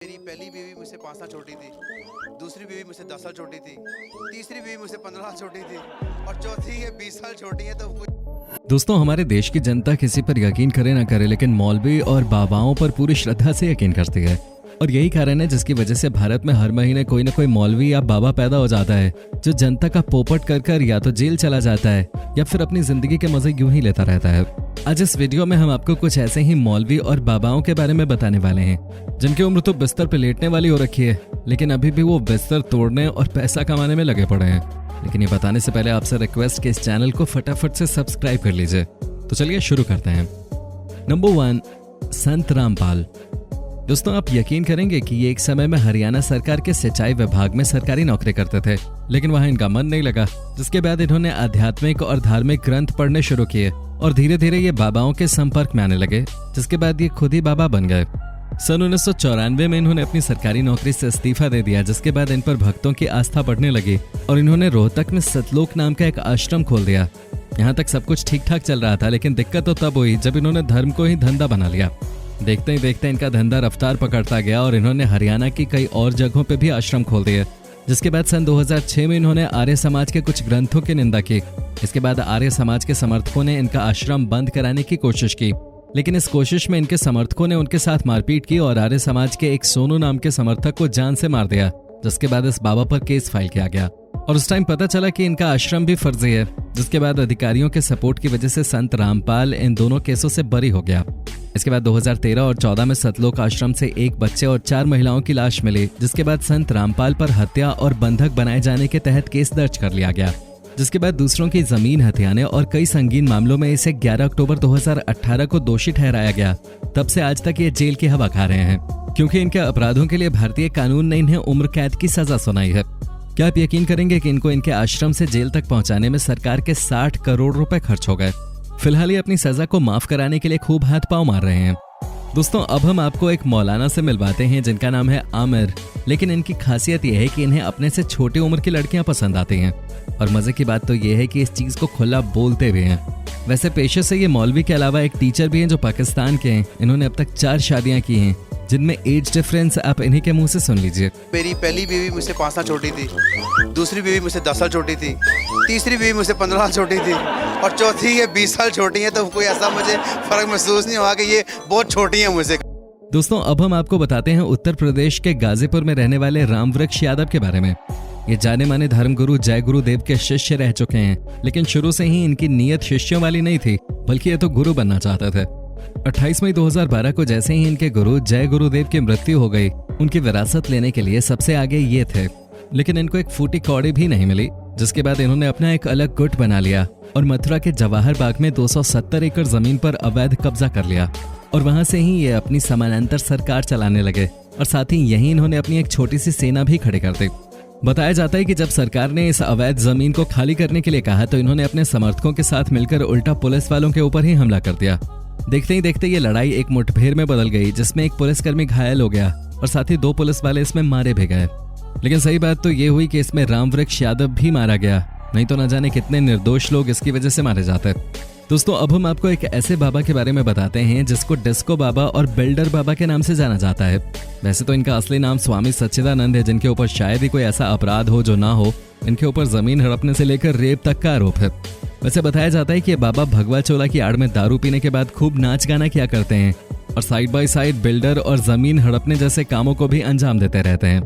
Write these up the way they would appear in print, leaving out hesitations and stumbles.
मेरी पहली बीवी मुझसे 5 साल छोटी थी, दूसरी बीवी मुझसे 10 साल छोटी थी, तीसरी बीवी मुझसे 15 साल छोटी थी और चौथी ये 20 साल छोटी है। तो दोस्तों, हमारे देश की जनता किसी पर यकीन करे ना करे, लेकिन मौलवी और बाबाओं पर पूरी श्रद्धा से यकीन करती है। और यही कारण है जिसकी वजह से भारत में हर महीने कोई ना कोई मौलवी या बाबा पैदा हो जाता है जो जनता का पोपट कर कर या तो जेल चला जाता है या फिर अपनी जिंदगी के मजे यूं ही लेता रहता है। आज इस वीडियो में हम आपको कुछ ऐसे ही मौलवी और बाबाओं के बारे में बताने वाले हैं जिनकी उम्र तो बिस्तर पर लेटने वाली हो रखी है, लेकिन अभी भी वो बिस्तर तोड़ने और पैसा कमाने में लगे पड़े हैं। लेकिन ये बताने से पहले आपसे रिक्वेस्ट कि इस चैनल को फटाफट से सब्सक्राइब कर लीजिए। तो चलिए शुरू करते हैं। नंबर 1, संत रामपाल। दोस्तों, आप यकीन करेंगे कि ये एक समय में हरियाणा सरकार के सिंचाई विभाग में सरकारी नौकरी करते थे, लेकिन वहां इनका मन नहीं लगा, जिसके बाद इन्होंने आध्यात्मिक और धार्मिक ग्रंथ पढ़ने शुरू किए और धीरे धीरे ये बाबाओं के संपर्क में आने लगे, जिसके बाद ये खुद ही बाबा बन गए। सन 1994 में इन्होंने अपनी सरकारी नौकरी से इस्तीफा दे दिया, जिसके बाद इन पर भक्तों की आस्था बढ़ने लगी और इन्होंने रोहतक में सतलोक नाम का एक आश्रम खोल दिया। यहाँ तक सब कुछ ठीक ठाक चल रहा था, लेकिन दिक्कत तो तब हुई जब इन्होंने धर्म को ही धंधा बना लिया। देखते ही देखते इनका धंधा रफ्तार पकड़ता गया और इन्होंने हरियाणा की कई और जगहों पे भी आश्रम खोल दिए। जिसके बाद सन 2006 में इन्होंने आर्य समाज के कुछ ग्रंथों की निंदा की। इसके बाद आर्य समाज के समर्थकों ने इनका आश्रम बंद कराने की कोशिश की, लेकिन इस कोशिश में इनके समर्थकों ने उनके साथ मारपीट की और आर्य समाज के एक सोनू नाम के समर्थक को जान से मार दिया। जिसके बाद इस बाबा पर केस फाइल किया गया और उस टाइम पता चला कि इनका आश्रम भी फर्जी है। जिसके बाद अधिकारियों के सपोर्ट की वजह से संत रामपाल इन दोनों केसों से बरी हो गया। इसके बाद 2013 और 14 में सतलोक आश्रम से एक बच्चे और 4 महिलाओं की लाश मिली, जिसके बाद संत रामपाल पर हत्या और बंधक बनाए जाने के तहत केस दर्ज कर लिया गया। जिसके बाद दूसरों की जमीन हथियाने और कई संगीन मामलों में इसे 11 अक्टूबर 2018 को दोषी ठहराया गया। तब से आज तक ये जेल की हवा खा रहे हैं, क्योंकि इनके अपराधों के लिए भारतीय कानून ने इन्हें उम्र कैद की सजा सुनाई है। क्या आप यकीन करेंगे कि इनको इनके आश्रम से जेल तक पहुंचाने में सरकार के 60 करोड़ रुपए खर्च हो गए। फिलहाल ये अपनी सजा को माफ कराने के लिए खूब हाथ पांव मार रहे हैं। दोस्तों, अब हम आपको एक मौलाना से मिलवाते हैं जिनका नाम है आमिर, लेकिन इनकी खासियत यह है कि इन्हें अपने से छोटी उम्र की लड़कियां पसंद आती हैं। और मजे की बात तो यह है कि इस चीज को खुला बोलते भी हैं। वैसे पेशे से ये मौलवी के अलावा एक टीचर भी हैं जो पाकिस्तान के हैं। इन्होंने अब तक 4 शादियां की हैं, जिनमें एज डिफरेंस आप इन्हीं के मुंह से सुन लीजिए। मेरी पहली बीवी मुझसे 5 साल छोटी थी, दूसरी बीवी मुझसे 10 साल छोटी थी, तीसरी बीवी मुझसे 15 साल छोटी थी और चौथी ये 20 साल छोटी है। तो कोई ऐसा मुझे फर्क महसूस नहीं हुआ कि ये बहुत छोटी है मुझसे। दोस्तों, अब हम आपको बताते हैं उत्तर प्रदेश के गाजीपुर में रहने वाले रामवृक्ष यादव के बारे में। ये जाने माने धर्मगुरु जय गुरुदेव के शिष्य रह चुके हैं, लेकिन शुरू से ही इनकी नीयत शिष्यों वाली नहीं थी, बल्कि ये तो गुरु बनना चाहते थे। 28 मई 2012 को जैसे ही इनके गुरु जय गुरुदेव की मृत्यु हो गई, उनकी विरासत लेने के लिए सबसे आगे ये थे, लेकिन इनको एक फूटी कौड़ी भी नहीं मिली। जिसके बाद इन्होंने अपना एक अलग गुट बना लिया और मथुरा के जवाहर बाग में 270 एकड़ जमीन पर अवैध कब्जा कर लिया और वहां से ही ये अपनी समानांतर सरकार चलाने लगे और साथ ही यहीं इन्होंने अपनी एक छोटी सी सेना भी खड़ी कर दी। बताया जाता है कि जब सरकार ने इस अवैध जमीन को खाली करने के लिए कहा तो इन्होंने अपने समर्थकों के साथ मिलकर उल्टा पुलिस वालों के ऊपर ही हमला कर दिया। देखते ही देखते ये लड़ाई एक मुठभेड़ में बदल गई, जिसमें एक पुलिसकर्मी घायल हो गया और साथ ही 2 पुलिस वाले इसमें मारे भी गए। लेकिन सही बात तो ये हुई कि इसमें रामवृक्ष यादव भी मारा गया, नहीं तो न जाने कितने निर्दोष लोग इसकी वजह से मारे जाते। दोस्तों, अब हम आपको एक ऐसे बाबा के बारे में बताते हैं जिसको डिस्को बाबा और बिल्डर बाबा के नाम से जाना जाता है। वैसे तो इनका असली नाम स्वामी सच्चिदानंद है, जिनके ऊपर शायद ही कोई ऐसा अपराध हो जो ना हो। इनके ऊपर जमीन हड़पने से लेकर रेप तक का आरोप है। वैसे बताया जाता है कि बाबा भगवा चोला की आड़ में दारू पीने के बाद खूब नाच गाना किया करते हैं और साइड बाय साइड बिल्डर और जमीन हड़पने जैसे कामों को भी अंजाम देते रहते हैं।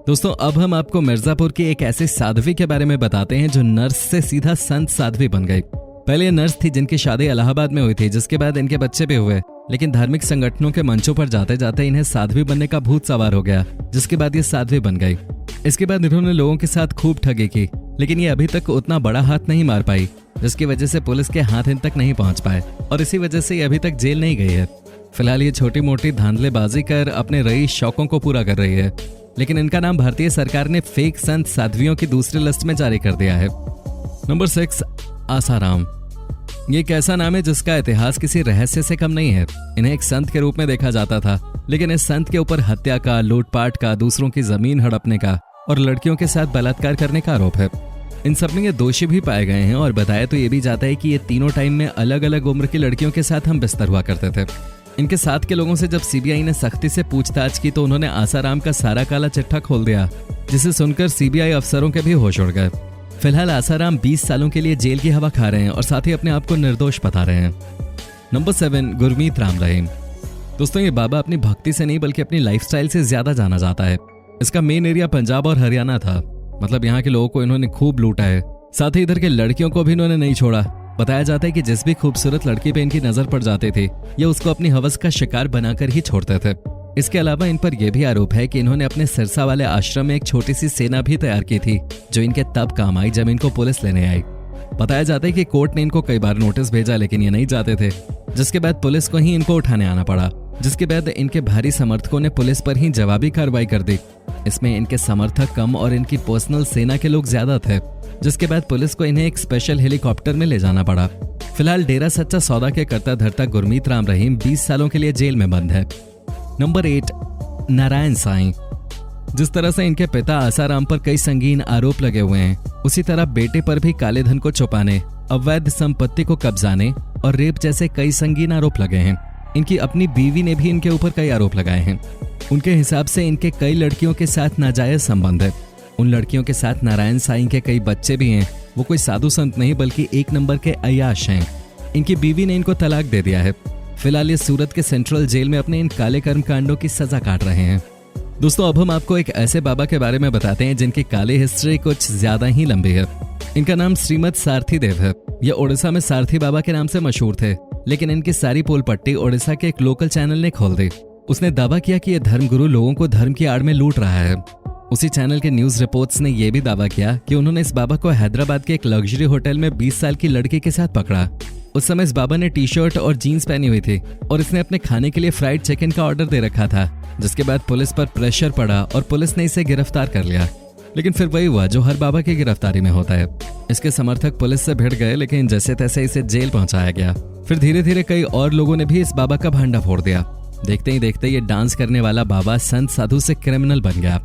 दोस्तों, अब हम आपको मिर्जापुर की एक ऐसी साध्वी के बारे में बताते हैं जो नर्स से सीधा संत साध्वी बन गई। पहले ये नर्स थी जिनकी शादी इलाहाबाद में हुई थी, जिसके बाद इनके बच्चे भी हुए, लेकिन धार्मिक संगठनों के मंचों पर जाते जाते इन्हें साध्वी बनने का भूत सवार हो गया, जिसके बाद ये साध्वी बन गई। इसके बाद इन्होंने लोगों के साथ खूब ठगी की, लेकिन ये अभी तक उतना बड़ा हाथ नहीं मार पाई, जिसकी वजह से पुलिस के हाथ इन तक नहीं पहुंच पाए और इसी वजह से ये अभी तक जेल नहीं गई है। फिलहाल ये छोटी मोटी धांधलेबाजी कर अपने रईस शौकों को पूरा कर रही है, लेकिन इनका नाम भारतीय सरकार ने फेक संत साध्वियों की दूसरी लिस्ट में जारी कर दिया है। नंबर 6, आसाराम। ये एक ऐसा नाम है जिसका इतिहास किसी रहस्य से कम नहीं है। इन्हें एक संत के रूप में देखा जाता था, लेकिन इस संत के ऊपर हत्या का, लूटपाट का, दूसरों की जमीन हड़पने का और लड़कियों के साथ बलात्कार करने का आरोप है। इन सब में ये दोषी भी पाए गए हैं और बताया तो ये भी जाता है कि ये तीनों टाइम में अलग अलग उम्र की लड़कियों के साथ हम बिस्तर हुआ करते थे। इनके साथ के लोगों से जब सीबीआई ने सख्ती से पूछताछ की तो उन्होंने आसाराम का सारा काला चिट्ठा खोल दिया, जिसे सुनकर सीबीआई अफसरों के भी होश उड़ गए। फिलहाल आसाराम 20 सालों के लिए जेल की हवा खा रहे हैं और साथ ही अपने आप को निर्दोष बता रहे हैं। नंबर 7, गुरमीत राम रहीम। दोस्तों, ये बाबा अपनी भक्ति से नहीं बल्कि अपनी लाइफस्टाइल से ज्यादा जाना जाता है। इसका मेन एरिया पंजाब और हरियाणा था, मतलब यहाँ के लोगों को इन्होंने खूब लूटा है। साथ ही इधर के लड़कियों को भी इन्होंने नहीं छोड़ा। बताया जाता है कि जिस भी खूबसूरत लड़की पे इनकी नजर पड़ जाती थी, ये उसको अपनी हवस का शिकार बनाकर ही छोड़ते थे। इसके अलावा इन पर यह भी आरोप है कि इन्होंने अपने सिरसा वाले आश्रम में एक छोटी सी सेना भी तैयार की थी, जो इनके तब काम आई जब इनको पुलिस लेने आई। बताया जाता है कि कोर्ट ने इनको कई बार नोटिस भेजा, लेकिन ये नहीं जाते थे, जिसके बाद पुलिस को ही इनको उठाने आना पड़ा, जिसके बाद इनके भारी समर्थकों ने पुलिस पर ही जवाबी कार्रवाई कर दी। इसमें इनके समर्थक कम और इनकी पर्सनल सेना के लोग ज्यादा थे, जिसके बाद पुलिस को इन्हें एक स्पेशल हेलीकॉप्टर में ले जाना पड़ा। फिलहाल डेरा सच्चा सौदा के करता धरता गुरमीत राम रहीम 20 सालों के लिए जेल में बंद है। नंबर 8, नारायण साईं। जिस तरह से इनके पिता आसाराम पर कई संगीन आरोप लगे हुए हैं, उसी तरह बेटे पर भी काले धन को छुपाने, अवैध संपत्ति को कब्जाने और रेप जैसे कई संगीन आरोप लगे हैं। इनकी अपनी बीवी ने भी इनके ऊपर कई आरोप लगाए हैं। उनके हिसाब से इनके कई लड़कियों के साथ नाजायज संबंध है। उन लड़कियों के साथ नारायण साईं के कई बच्चे भी हैं। वो कोई साधु संत नहीं बल्कि एक नंबर के अय्याश हैं। इनकी बीवी ने इनको तलाक दे दिया है। फिलहाल ये सूरत के सेंट्रल जेल में अपने इन काले कर्म कांडों की सजा काट रहे हैं। दोस्तों, अब हम आपको एक ऐसे बाबा के बारे में बताते हैं जिनकी काली हिस्ट्री कुछ ज्यादा ही लंबी है। इनका नाम श्रीमद सारथी देव है। ये ओडिशा में सारथी बाबा के नाम से मशहूर थे, लेकिन इनकी सारी पोल पट्टी ओडिशा के एक लोकल चैनल ने खोल दी। उसने दावा किया कि यह धर्मगुरु लोगों को धर्म की आड़ में लूट रहा है। उसी चैनल के न्यूज रिपोर्ट्स ने यह भी दावा किया कि उन्होंने इस बाबा को हैदराबाद के एक लग्जरी होटल में 20 साल की लड़की के साथ पकड़ा। उस समय इस बाबा ने टी शर्ट और जीन्स पहनी हुई थी और इसने अपने खाने के लिए फ्राइड चिकन का ऑर्डर दे रखा था, जिसके बाद पुलिस पर प्रेशर पड़ा और पुलिस ने इसे गिरफ्तार कर लिया। लेकिन फिर वही हुआ जो हर बाबा की गिरफ्तारी में होता है। इसके समर्थक पुलिस से भिड़ गए, लेकिन जैसे तैसे इसे जेल पहुंचाया गया। फिर धीरे धीरे कई और लोगों ने भी इस बाबा का भांडा फोड़ दिया। देखते ही देखते ये डांस करने वाला बाबा संत साधु से क्रिमिनल बन गया।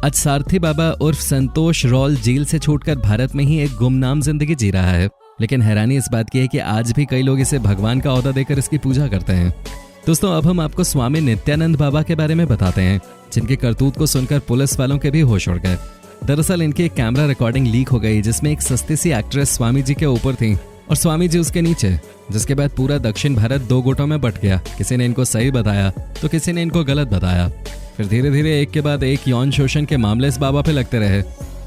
आज सारथी बाबा उर्फ संतोष रॉल जेल से छूटकर भारत में ही एक गुमनाम जिंदगी जी रहा है। लेकिन हैरानी इस बात की है कि आज भी कई लोग इसे भगवान का ओहदा देकर इसकी पूजा करते हैं। दोस्तों, अब हम आपको स्वामी नित्यानंद बाबा के बारे में बताते हैं, जिनके करतूत को सुनकर पुलिस वालों के भी होश उड़ गए। दरअसल इनकी एक कैमरा रिकॉर्डिंग लीक हो गई, जिसमें एक सस्ती सी एक्ट्रेस स्वामी जी के ऊपर थी और स्वामी जी उसके नीचे, जिसके बाद पूरा दक्षिण भारत 2 गुटों में बट गया। किसी ने इनको सही बताया तो किसी ने इनको गलत बताया। फिर धीरे धीरे एक के बाद एक यौन शोषण के मामले इस बाबा पे लगते रहे।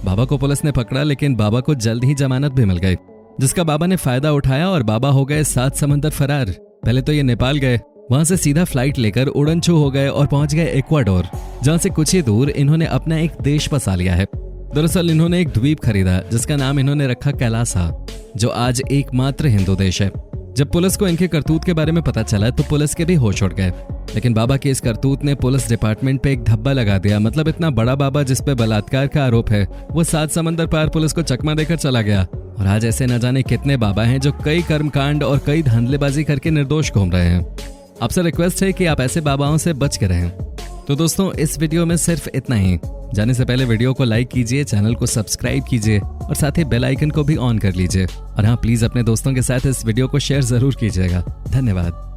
बाबा को पुलिस ने पकड़ा, लेकिन बाबा को जल्द ही जमानत भी मिल गई, जिसका बाबा ने फायदा उठाया और बाबा हो गए 7 समंदर फरार। पहले तो ये नेपाल गए, वहां से सीधा फ्लाइट लेकर उड़नछू हो गए और पहुंच गए इक्वाडोर, जहां से कुछ ही दूर इन्होंने अपना एक देश बसा लिया है। दरअसल इन्होंने एक द्वीप खरीदा, जिसका नाम इन्होंने रखा कैलासा, जो आज एकमात्र हिंदू देश है। जब पुलिस को इनके करतूत के बारे में पता चला तो पुलिस के भी होश उड़ गए। लेकिन बाबा के इस करतूत ने पुलिस डिपार्टमेंट पे एक धब्बा लगा दिया। मतलब इतना बड़ा बाबा जिस पे बलात्कार का आरोप है, वो 7 समंदर पार पुलिस को चकमा देकर चला गया। और आज ऐसे न जाने कितने बाबा हैं जो कई कर्मकांड और कई धांधलेबाजी करके निर्दोष घूम रहे हैं। आपसे रिक्वेस्ट है कि आप ऐसे बाबाओं से बच के रहें। तो दोस्तों, इस वीडियो में सिर्फ इतना ही। जाने से पहले वीडियो को लाइक कीजिए, चैनल को सब्सक्राइब कीजिए और साथ ही बेल आइकन को भी ऑन कर लीजिए। और हाँ, प्लीज अपने दोस्तों के साथ इस वीडियो को शेयर जरूर कीजिएगा। धन्यवाद।